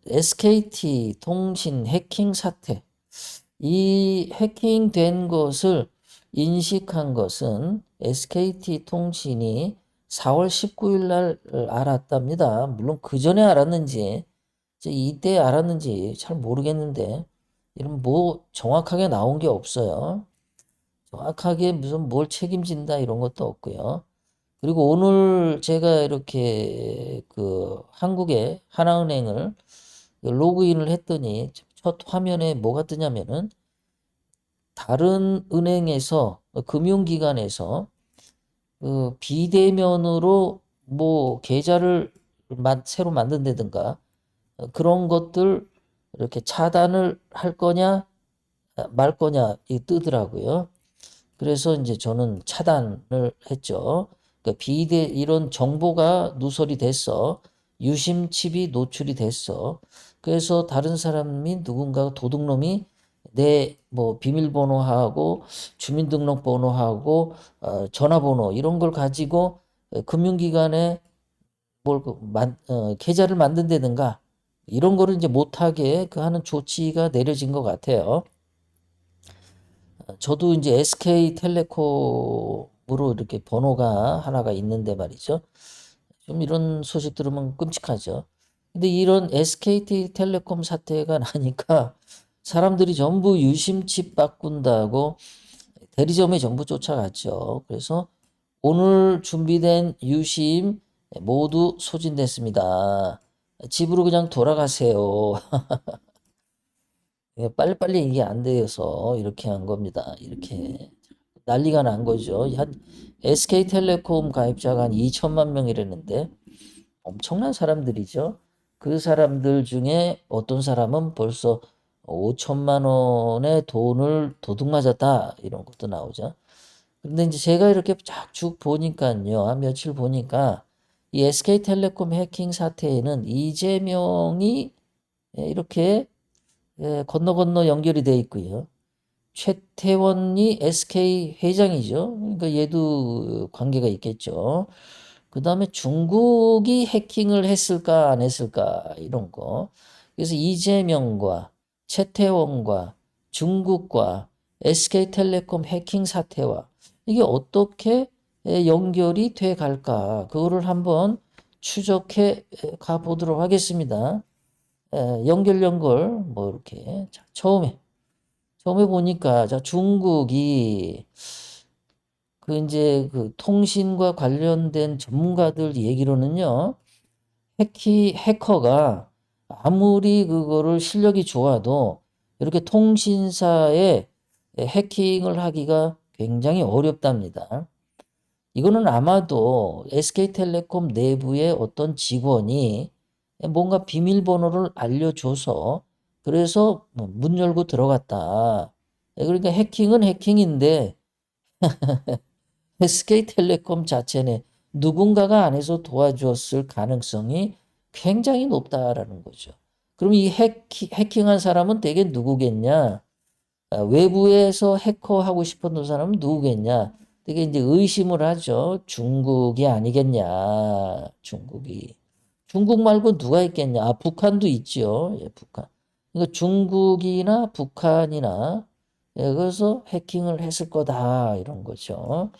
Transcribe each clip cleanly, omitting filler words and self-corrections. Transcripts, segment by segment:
SKT 통신 해킹 사태, 이 해킹된 것을 인식한 것은 SKT 통신이 4월 19일 날 알았답니다. 물론 그 전에 알았는지 이때 알았는지 잘 모르겠는데 이런 뭐 정확하게 나온 게 없어요. 정확하게 무슨 뭘 책임진다 이런 것도 없고요. 그리고 오늘 제가 이렇게 그 한국의 하나은행을 로그인을 했더니 첫 화면에 뭐가 뜨냐면은 다른 은행에서 금융기관에서 그 비대면으로 뭐 계좌를 새로 만든다든가 그런 것들 이렇게 차단을 할 거냐 말 거냐 이 뜨더라고요. 그래서 이제 저는 차단을 했죠. 그러니까 이런 정보가 누설이 됐어. 유심칩이 노출이 됐어. 그래서 다른 사람이 누군가 도둑놈이 내 뭐 비밀번호하고 주민등록번호하고 전화번호 이런 걸 가지고 금융기관에 계좌를 만든다든가 이런 거를 이제 못하게 그 하는 조치가 내려진 것 같아요. 저도 이제 SK텔레콤으로 이렇게 번호가 하나가 있는데 말이죠. 좀 이런 소식 들으면 끔찍하죠. 근데 이런 SK텔레콤 사태가 나니까 사람들이 전부 유심칩 바꾼다고 대리점에 전부 쫓아갔죠. 그래서 오늘 준비된 유심 모두 소진됐습니다. 집으로 그냥 돌아가세요. 예, 빨리빨리 이게 안 돼서 이렇게 한 겁니다. 이렇게 난리가 난 거죠. 한 SK텔레콤 가입자가 한 2천만 명이라는데 엄청난 사람들이죠. 그 사람들 중에 어떤 사람은 벌써 5천만 원의 돈을 도둑 맞았다 이런 것도 나오죠. 근데 이제 제가 이렇게 쫙쭉 보니까요, 한 며칠 보니까 이 SK텔레콤 해킹 사태에는 이재명이 이렇게 건너 건너 연결이 돼 있고요. 최태원이 SK 회장이죠. 그러니까 얘도 관계가 있겠죠. 그 다음에 중국이 해킹을 했을까 안 했을까 이런 거. 그래서 이재명과 최태원과 중국과 SK텔레콤 해킹 사태와 이게 어떻게 연결이 돼 갈까 그거를 한번 추적해 가 보도록 하겠습니다. 연결 뭐 이렇게 자, 처음에 보니까 자 중국이 그 이제 그 통신과 관련된 전문가들 얘기로는요. 해커가 아무리 그거를 실력이 좋아도 이렇게 통신사에 해킹을 하기가 굉장히 어렵답니다. 이거는 아마도 SK텔레콤 내부의 어떤 직원이 뭔가 비밀번호를 알려줘서 그래서 뭐문 열고 들어갔다. 그러니까 해킹은 해킹인데 SK텔레콤 자체는 누군가가 안에서 도와주었을 가능성이 굉장히 높다라는 거죠. 그럼 이 해킹한 사람은 대개 누구겠냐? 외부에서 해커하고 싶었던 사람은 누구겠냐? 되게 이제 의심을 하죠. 중국이 아니겠냐? 중국이. 중국 말고 누가 있겠냐? 아, 북한도 있죠. 예, 북한. 그러니까 중국이나 북한이나 예, 그래서 해킹을 했을 거다 이런 거죠.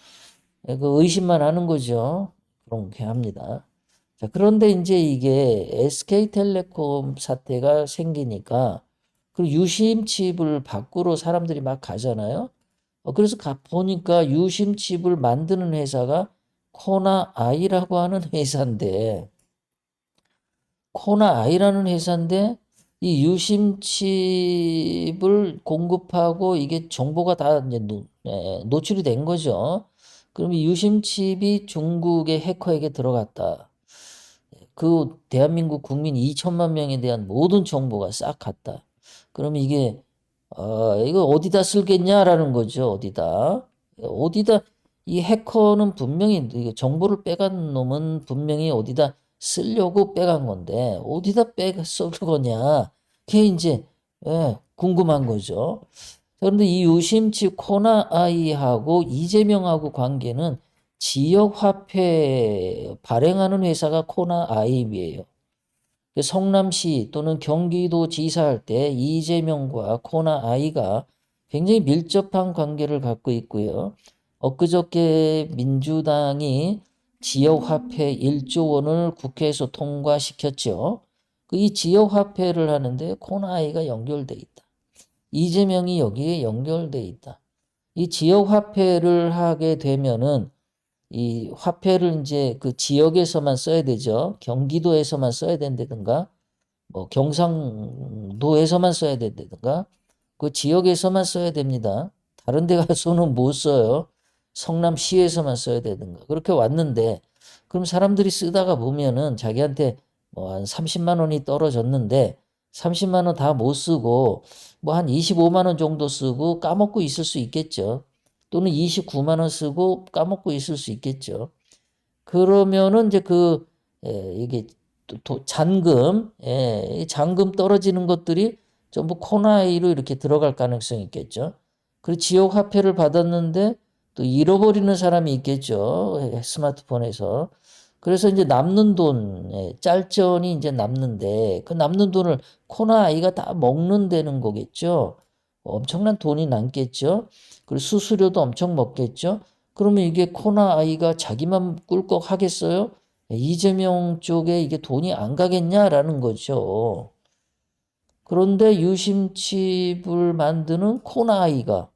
예, 그 의심만 하는 거죠. 그렇게 합니다. 자, 그런데 이제 이게 SK텔레콤 사태가 생기니까 그 유심칩을 밖으로 사람들이 막 가잖아요. 그래서 보니까 유심칩을 만드는 회사가 코나아이라고 하는 회사인데 코나아이라는 회사인데 이 유심칩을 공급하고 이게 정보가 다 이제 노출이 된 거죠. 그럼 이 유심칩이 중국의 해커에게 들어갔다. 그 대한민국 국민 2천만 명에 대한 모든 정보가 싹 갔다. 그럼 이게 이거 어디다 쓸겠냐라는 거죠. 어디다 이 해커는 분명히 정보를 빼간 놈은 분명히 어디다 쓰려고 빼간 건데 어디다 쓸 거냐. 그게 이제 궁금한 거죠. 그런데 이 유심칩 코나아이하고 이재명하고 관계는 지역 화폐 발행하는 회사가 코나아이예요. 성남시 또는 경기도지사 할 때 이재명과 코나 아이가 굉장히 밀접한 관계를 갖고 있고요. 엊그저께 민주당이 지역화폐 1조 원을 국회에서 통과시켰죠. 이 지역화폐를 하는데 코나 아이가 연결돼 있다. 이재명이 여기에 연결돼 있다. 이 지역화폐를 하게 되면은 이 화폐를 이제 그 지역에서만 써야 되죠. 경기도에서만 써야 된다든가, 뭐 경상도에서만 써야 된다든가, 그 지역에서만 써야 됩니다. 다른 데 가서는 못 써요. 성남시에서만 써야 되든가. 그렇게 왔는데, 그럼 사람들이 쓰다가 보면은 자기한테 뭐 한 30만 원이 떨어졌는데, 30만 원 다 못 쓰고, 뭐 한 25만 원 정도 쓰고 까먹고 있을 수 있겠죠. 또는 29만 원 쓰고 까먹고 있을 수 있겠죠. 그러면은 이제 이게 잔금, 이 잔금 떨어지는 것들이 전부 코나이로 이렇게 들어갈 가능성이 있겠죠. 그리고 지역 화폐를 받았는데 또 잃어버리는 사람이 있겠죠. 스마트폰에서. 그래서 이제 남는 돈, 짤전이 이제 남는데 그 남는 돈을 코나아이가 다 먹는다는 거겠죠. 엄청난 돈이 남겠죠. 그리고 수수료도 엄청 먹겠죠. 그러면 이게 코나아이가 자기만 꿀꺽 하겠어요? 이재명 쪽에 이게 돈이 안 가겠냐라는 거죠. 그런데 유심칩을 만드는 코나아이가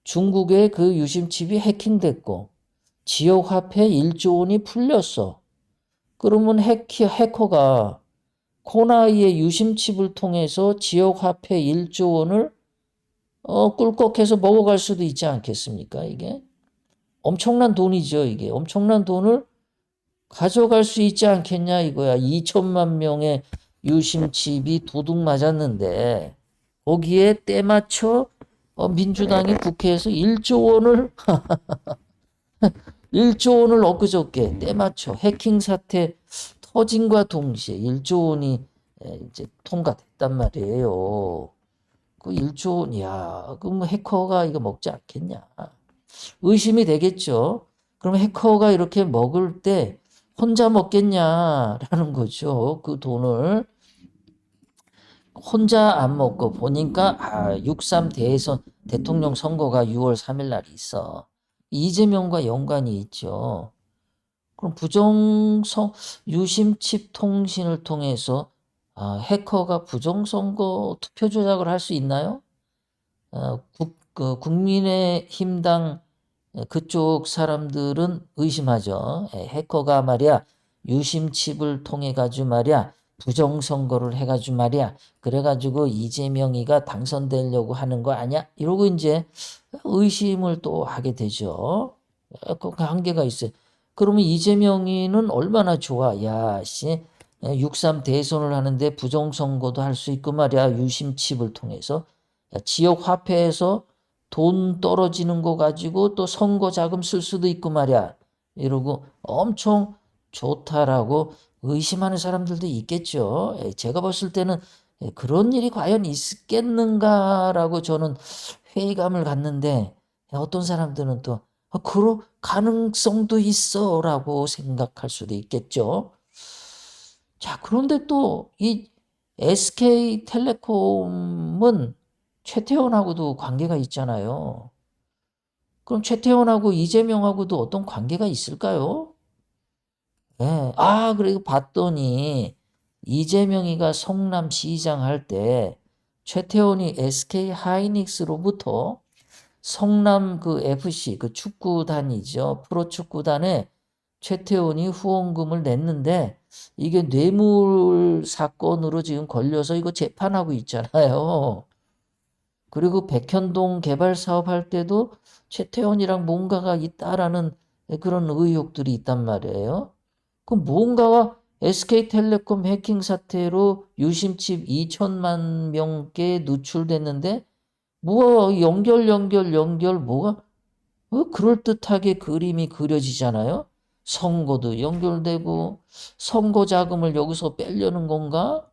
중국의 그 유심칩이 해킹됐고 지역 화폐 1조 원이 풀렸어. 그러면 해커가 코나이의 유심칩을 통해서 지역 화폐 1조 원을 꿀꺽해서 먹어갈 수도 있지 않겠습니까? 이게 엄청난 돈이죠. 이게 엄청난 돈을 가져갈 수 있지 않겠냐 이거야. 2천만 명의 유심칩이 도둑 맞았는데 거기에 때맞춰 민주당이 국회에서 1조 원을 1조 원을 엊그저께 때맞춰 해킹 사태 터진과 동시에 1조 원이 이제 통과됐단 말이에요. 그 1조 원, 야, 그럼 해커가 이거 먹지 않겠냐. 의심이 되겠죠. 그럼 해커가 이렇게 먹을 때 혼자 먹겠냐라는 거죠. 그 돈을 혼자 안 먹고 보니까 6.3 대통령 선거가 6월 3일 날 있어. 이재명과 연관이 있죠. 그럼 유심칩 통신을 통해서 해커가 부정선거 투표 조작을 할 수 있나요? 국민의힘당 그쪽 사람들은 의심하죠. 해커가 말이야 유심칩을 통해 가지고 말이야 부정선거를 해가지고 말이야 그래가지고 이재명이가 당선되려고 하는 거 아니야? 이러고 이제 의심을 또 하게 되죠. 그 한계가 있어요. 그러면 이재명이는 얼마나 좋아. 야, 씨, 6.3 대선을 하는데 부정선거도 할 수 있고 말이야. 유심칩을 통해서. 야, 지역 화폐에서 돈 떨어지는 거 가지고 또 선거 자금 쓸 수도 있고 말이야. 이러고 엄청 좋다라고 의심하는 사람들도 있겠죠. 제가 봤을 때는 그런 일이 과연 있겠는가라고 저는 회의감을 갖는데 어떤 사람들은 또 그럴 가능성도 있어라고 생각할 수도 있겠죠. 자, 그런데 또 이 SK텔레콤은 최태원하고도 관계가 있잖아요. 그럼 최태원하고 이재명하고도 어떤 관계가 있을까요? 네. 그리고 봤더니 이재명이가 성남시장 할 때 최태원이 SK 하이닉스로부터 성남 그 FC 그 축구단이죠. 프로축구단에 최태원이 후원금을 냈는데 이게 뇌물 사건으로 지금 걸려서 이거 재판하고 있잖아요. 그리고 백현동 개발 사업 할 때도 최태원이랑 뭔가가 있다라는 그런 의혹들이 있단 말이에요. 그럼 뭔가가 SK텔레콤 해킹 사태로 유심칩 2천만 명께 누출됐는데 뭐 연결 뭐가 그럴듯하게 그림이 그려지잖아요. 선거도 연결되고 선거 자금을 여기서 빼려는 건가?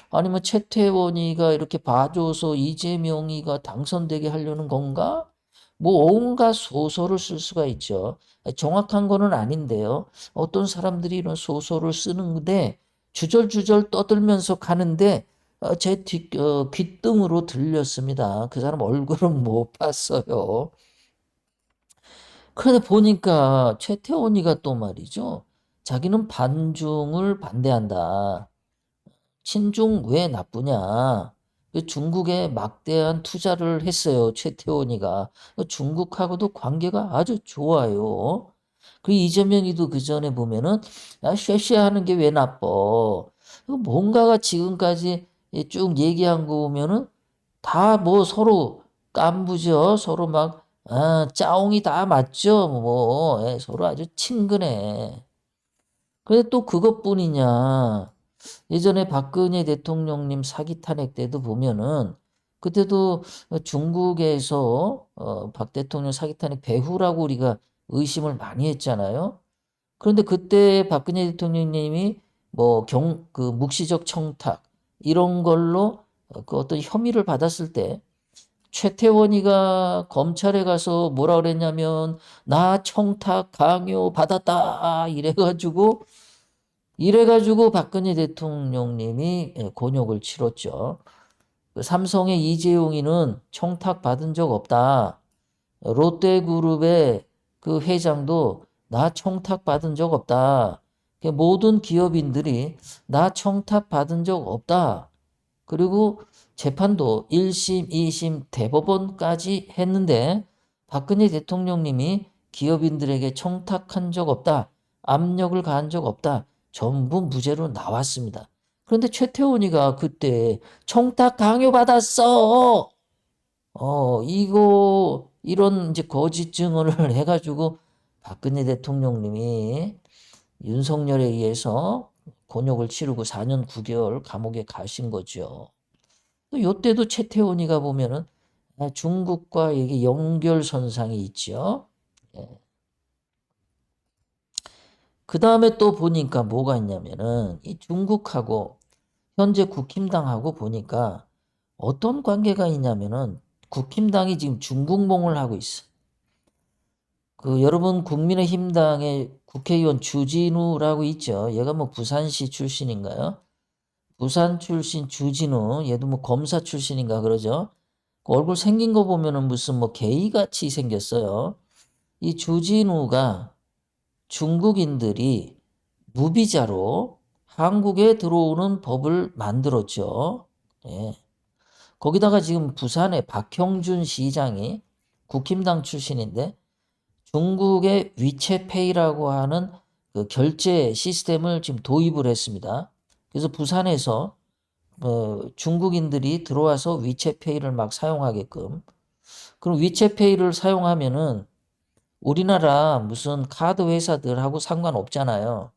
아니면 최태원이가 이렇게 봐줘서 이재명이가 당선되게 하려는 건가? 뭐 온갖 소설을 쓸 수가 있죠. 정확한 거는 아닌데요. 어떤 사람들이 이런 소설을 쓰는데 주절주절 떠들면서 가는데 제 귓등으로 들렸습니다. 그 사람 얼굴은 못 봤어요. 그런데 보니까 최태원이가 또 말이죠. 자기는 반중을 반대한다. 친중 왜 나쁘냐? 중국에 막대한 투자를 했어요. 최태원이가. 중국하고도 관계가 아주 좋아요. 그 이재명이도 그 전에 보면은 쉐쉐하는 게 왜 나빠? 뭔가가 지금까지 쭉 얘기한 거 보면은 다 뭐 서로 깐부죠. 서로 막 짜옹이 다 맞죠. 뭐 서로 아주 친근해. 근데 또 그것뿐이냐? 예전에 박근혜 대통령님 사기 탄핵 때도 보면은 그때도 중국에서 박 대통령 사기 탄핵 배후라고 우리가 의심을 많이 했잖아요. 그런데 그때 박근혜 대통령님이 뭐 그 묵시적 청탁 이런 걸로 그 어떤 혐의를 받았을 때 최태원이가 검찰에 가서 뭐라 그랬냐면 나 청탁 강요 받았다 이래가지고 박근혜 대통령님이 곤욕을 치렀죠. 그 삼성의 이재용이는 청탁 받은 적 없다. 롯데그룹의 그 회장도 나 청탁 받은 적 없다. 모든 기업인들이 나 청탁 받은 적 없다. 그리고 재판도 1심, 2심, 대법원까지 했는데 박근혜 대통령님이 기업인들에게 청탁한 적 없다. 압력을 가한 적 없다. 전부 무죄로 나왔습니다. 그런데 최태원이가 그때 청탁 강요받았어. 이런 이제 거짓 증언을 해가지고 박근혜 대통령님이 윤석열에 의해서 곤욕을 치르고 4년 9개월 감옥에 가신 거죠. 또 요때도 최태원이가 보면은 중국과 이게 연결선상이 있죠. 예. 그 다음에 또 보니까 뭐가 있냐면은 이 중국하고 현재 국힘당하고 보니까 어떤 관계가 있냐면은 국힘당이 지금 중국몽을 하고 있어. 그 여러분 국민의힘당의 국회의원 주진우라고 있죠. 얘가 뭐 부산시 출신인가요? 부산 출신 주진우, 얘도 뭐 검사 출신인가 그러죠. 그 얼굴 생긴 거 보면은 무슨 뭐 게이같이 생겼어요. 이 주진우가 중국인들이 무비자로 한국에 들어오는 법을 만들었죠. 예. 거기다가 지금 부산의 박형준 시장이 국힘당 출신인데 중국의 위챗페이라고 하는 그 결제 시스템을 지금 도입을 했습니다. 그래서 부산에서 중국인들이 들어와서 위챗페이를 막 사용하게끔. 그럼 위챗페이를 사용하면은 우리나라 무슨 카드 회사들하고 상관없잖아요.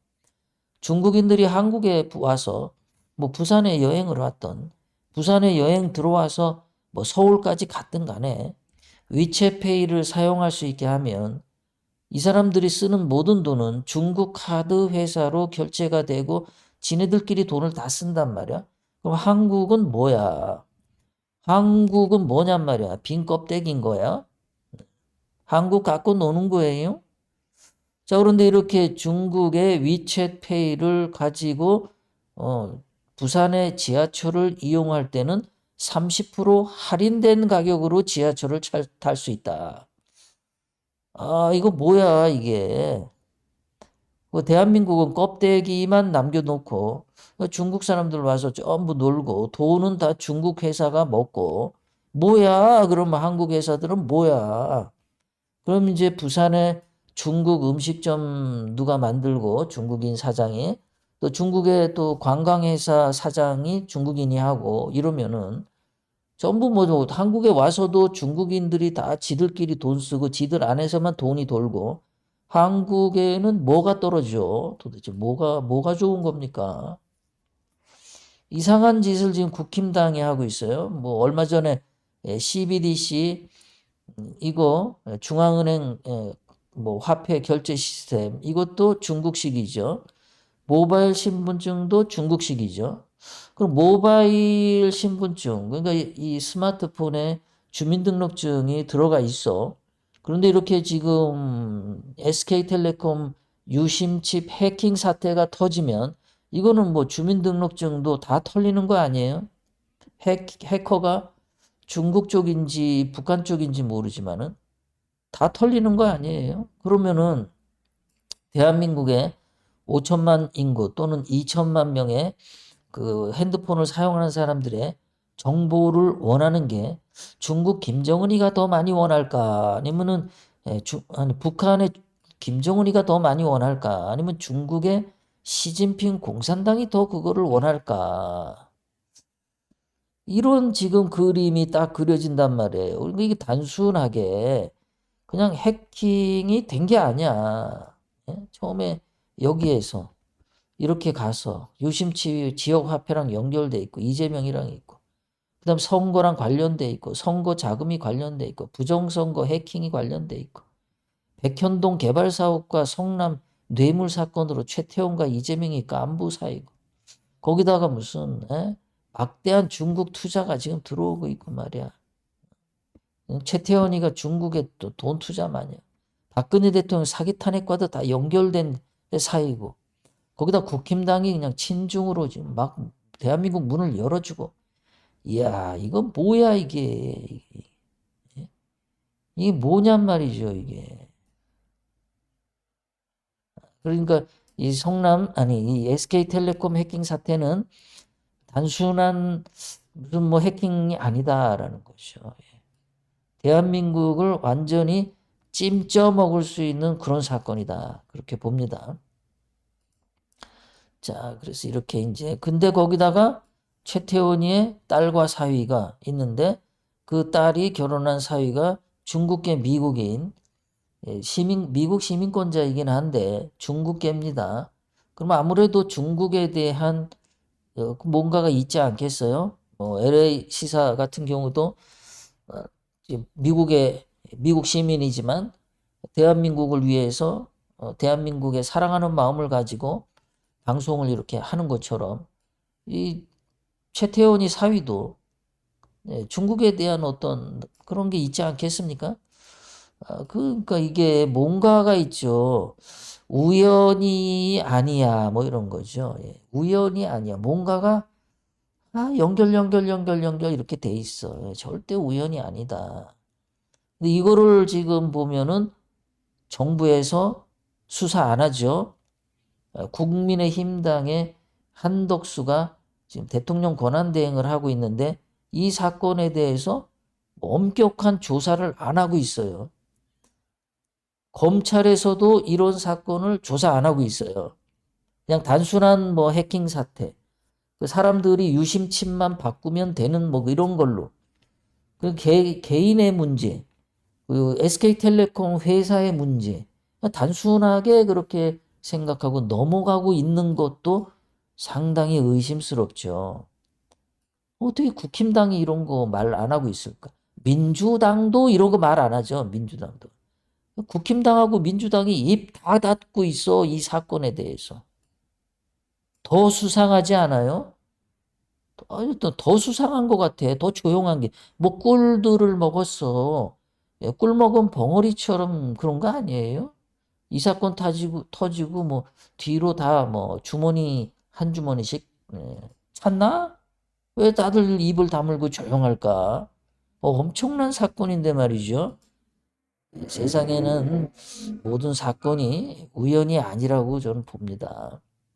중국인들이 한국에 와서 뭐 부산에 여행을 왔던 부산에 여행 들어와서 뭐 서울까지 갔든 간에 위챗페이를 사용할 수 있게 하면 이 사람들이 쓰는 모든 돈은 중국 카드 회사로 결제가 되고 지네들끼리 돈을 다 쓴단 말이야. 그럼 한국은 뭐야? 한국은 뭐냔 말이야. 빈 껍데기인 거야. 한국 갖고 노는 거예요. 자, 그런데 이렇게 중국의 위챗페이를 가지고 부산의 지하철을 이용할 때는 30% 할인된 가격으로 지하철을 탈 수 있다. 이거 뭐야, 이게. 대한민국은 껍데기만 남겨놓고 중국 사람들 와서 전부 놀고 돈은 다 중국 회사가 먹고 뭐야? 그러면 한국 회사들은 뭐야? 그럼 이제 부산에 중국 음식점 누가 만들고 중국인 사장이 또 중국의 또 관광회사 사장이 중국인이 하고 이러면은 전부 뭐 한국에 와서도 중국인들이 다 지들끼리 돈 쓰고 지들 안에서만 돈이 돌고 한국에는 뭐가 떨어져? 도대체 뭐가 좋은 겁니까? 이상한 짓을 지금 국힘당이 하고 있어요. 뭐 얼마 전에 CBDC 이거 중앙은행 뭐 화폐 결제 시스템 이것도 중국식이죠. 모바일 신분증도 중국식이죠. 그럼 모바일 신분증 그러니까 이 스마트폰에 주민등록증이 들어가 있어. 그런데 이렇게 지금 SK텔레콤 유심칩 해킹 사태가 터지면 이거는 뭐 주민등록증도 다 털리는 거 아니에요? 해커가 중국 쪽인지 북한 쪽인지 모르지만은 다 털리는 거 아니에요? 그러면은 대한민국의 5천만 인구 또는 2천만 명의 그 핸드폰을 사용하는 사람들의 정보를 원하는 게 중국 김정은이가 더 많이 원할까? 아니면은 아니 북한의 김정은이가 더 많이 원할까? 아니면 중국의 시진핑 공산당이 더 그거를 원할까? 이런 지금 그림이 딱 그려진단 말이에요. 그러니까 이게 단순하게 그냥 해킹이 된 게 아니야. 예? 처음에 여기에서 이렇게 가서 유심치 지역 화폐랑 연결돼 있고 이재명이랑 있고 그다음 선거랑 관련돼 있고 선거 자금이 관련돼 있고 부정선거 해킹이 관련돼 있고 백현동 개발 사업과 성남 뇌물 사건으로 최태원과 이재명이 깐부 사이고 거기다가 무슨 막대한 중국 투자가 지금 들어오고 있고 말이야. 최태원이가 중국에 또 돈 투자 많이. 박근혜 대통령 사기 탄핵과도 다 연결된 사이고 거기다 국힘당이 그냥 친중으로 지금 막 대한민국 문을 열어주고 이야 이건 뭐야 이게 뭐냔 말이죠 이게. 그러니까 이 성남 아니 이 SK텔레콤 해킹 사태는 단순한 무슨 뭐 해킹이 아니다라는 거죠. 대한민국을 완전히 찜쪄 먹을 수 있는 그런 사건이다. 그렇게 봅니다. 자, 그래서 이렇게 이제 근데 거기다가 최태원이의 딸과 사위가 있는데 그 딸이 결혼한 사위가 중국계 미국인 미국 시민권자이긴 한데 중국계입니다. 그러면 아무래도 중국에 대한 뭔가가 있지 않겠어요? LA 시사 같은 경우도 어, 미국 시민이지만 대한민국을 위해서 대한민국의 사랑하는 마음을 가지고 방송을 이렇게 하는 것처럼 이 최태원이 사위도 중국에 대한 어떤 그런 게 있지 않겠습니까? 그러니까 이게 뭔가가 있죠. 우연이 아니야 뭐 이런 거죠. 예. 우연이 아니야. 뭔가가 연결 이렇게 돼 있어. 예, 절대 우연이 아니다. 근데 이거를 지금 보면은 정부에서 수사 안 하죠. 국민의힘당의 한덕수가 지금 대통령 권한대행을 하고 있는데 이 사건에 대해서 엄격한 조사를 안 하고 있어요. 검찰에서도 이런 사건을 조사 안 하고 있어요. 그냥 단순한 뭐 해킹 사태, 그 사람들이 유심칩만 바꾸면 되는 뭐 이런 걸로 그 개인의 문제, 그 SK텔레콤 회사의 문제, 단순하게 그렇게 생각하고 넘어가고 있는 것도 상당히 의심스럽죠. 어떻게 국힘당이 이런 거 말 안 하고 있을까? 민주당도 이런 거 말 안 하죠. 민주당도. 국힘당하고 민주당이 입 다 닫고 있어. 이 사건에 대해서. 더 수상하지 않아요? 아니, 더 수상한 것 같아. 더 조용한 게. 뭐 꿀들을 먹었어. 예, 꿀 먹은 벙어리처럼 그런 거 아니에요? 이 사건 터지고 뭐 뒤로 다 뭐 주머니 한 주머니씩 찼나? 왜 다들 입을 다물고 조용할까? 엄청난 사건인데 말이죠. 세상에는 모든 사건이 우연이 아니라고 저는 봅니다.